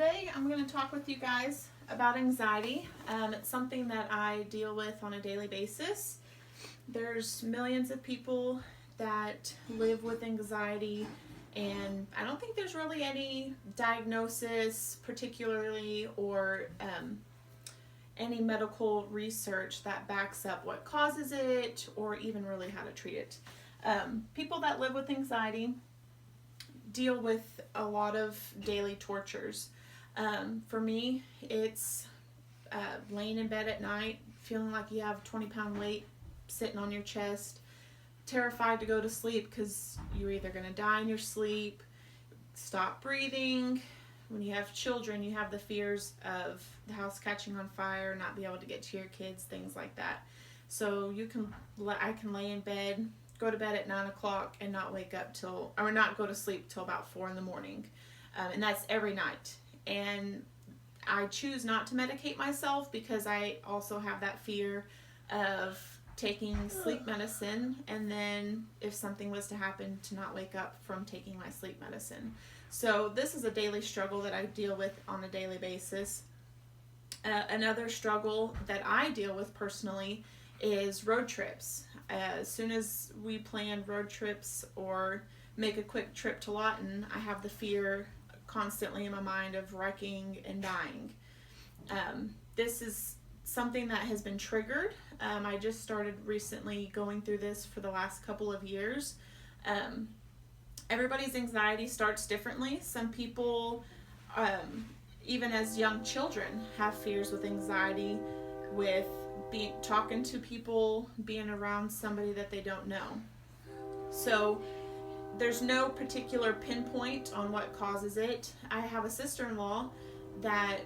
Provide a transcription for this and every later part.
Today I'm going to talk with you guys about anxiety. It's something that I deal with on a daily basis. There's millions of people that live with anxiety, and I don't think there's really any diagnosis particularly or any medical research that backs up what causes it or even really how to treat it. People that live with anxiety deal with a lot of daily tortures. For me, it's laying in bed at night, feeling like you have a 20-pound weight sitting on your chest, terrified to go to sleep because you're either going to die in your sleep, stop breathing. When you have children, you have the fears of the house catching on fire, not be able to get to your kids, things like that. So I can lay in bed, go to bed at 9 o'clock and not wake up or not go to sleep till about 4 in the morning. And that's every night. And I choose not to medicate myself because I also have that fear of taking sleep medicine, and then if something was to happen, to not wake up from taking my sleep medicine. So this is a daily struggle that I deal with on a daily basis. Another struggle that I deal with personally is road trips. As soon as we plan road trips or make a quick trip to Lawton, I have the fear constantly in my mind of wrecking and dying. This is something that has been triggered. I just started recently going through this for the last couple of years. Everybody's anxiety starts differently. Some people, even as young children, have fears with anxiety with talking to people, being around somebody that they don't know. So there's no particular pinpoint on what causes it. I have a sister-in-law that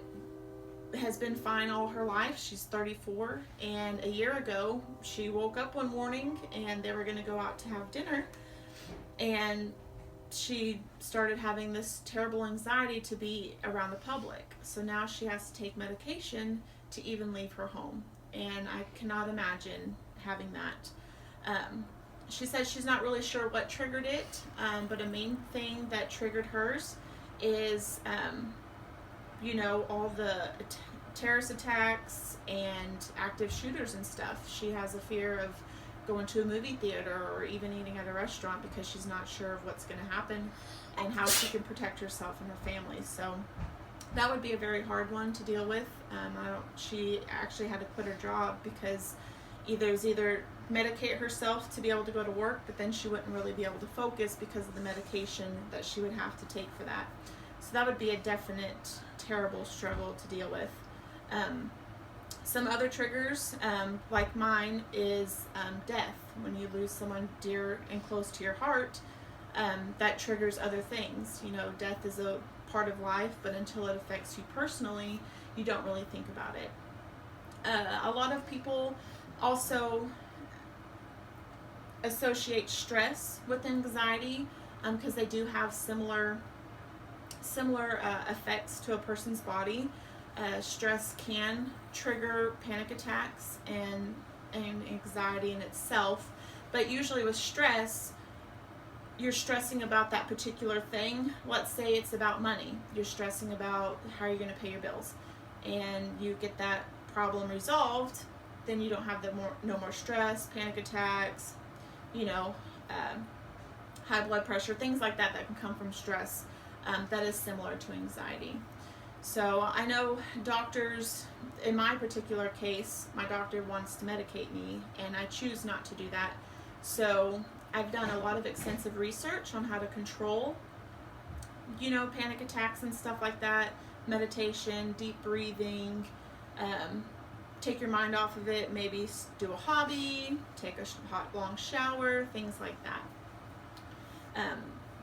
has been fine all her life. She's 34, and a year ago she woke up one morning and they were going to go out to have dinner, and she started having this terrible anxiety to be around the public. So now she has to take medication to even leave her home, and I cannot imagine having that. She says she's not really sure what triggered it, but a main thing that triggered hers is all the terrorist attacks and active shooters and stuff. She has a fear of going to a movie theater or even eating at a restaurant because she's not sure of what's going to happen and how she can protect herself and her family. So that would be a very hard one to deal with. She actually had to quit her job because either medicate herself to be able to go to work, but then she wouldn't really be able to focus because of the medication that she would have to take for that. So that would be a definite terrible struggle to deal with. Some other triggers, like mine, is death. When you lose someone dear and close to your heart, that triggers other things. Death is a part of life, but until it affects you personally, you don't really think about it. A lot of people also associate stress with anxiety because they do have similar effects to a person's body. Stress can trigger panic attacks and anxiety in itself, but usually with stress, you're stressing about that particular thing. Let's say it's about money. You're stressing about how you're going to pay your bills, and you get that problem resolved, then you don't have no more stress, panic attacks, high blood pressure, things like that can come from stress. That is similar to anxiety. So I know doctors, in my particular case, my doctor wants to medicate me, and I choose not to do that. So I've done a lot of extensive research on how to control, panic attacks and stuff like that. Meditation, deep breathing, take your mind off of it, maybe do a hobby, take a hot, long shower, things like that.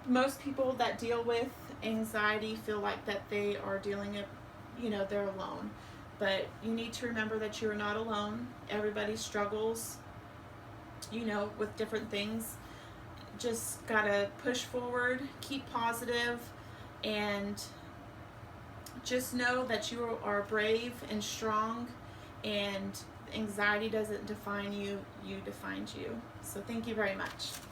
Most people that deal with anxiety feel like that they are dealing it, they're alone. But you need to remember that you are not alone. Everybody struggles, with different things. Just gotta push forward, keep positive, and just know that you are brave and strong, and anxiety doesn't define you, you defined you. So thank you very much.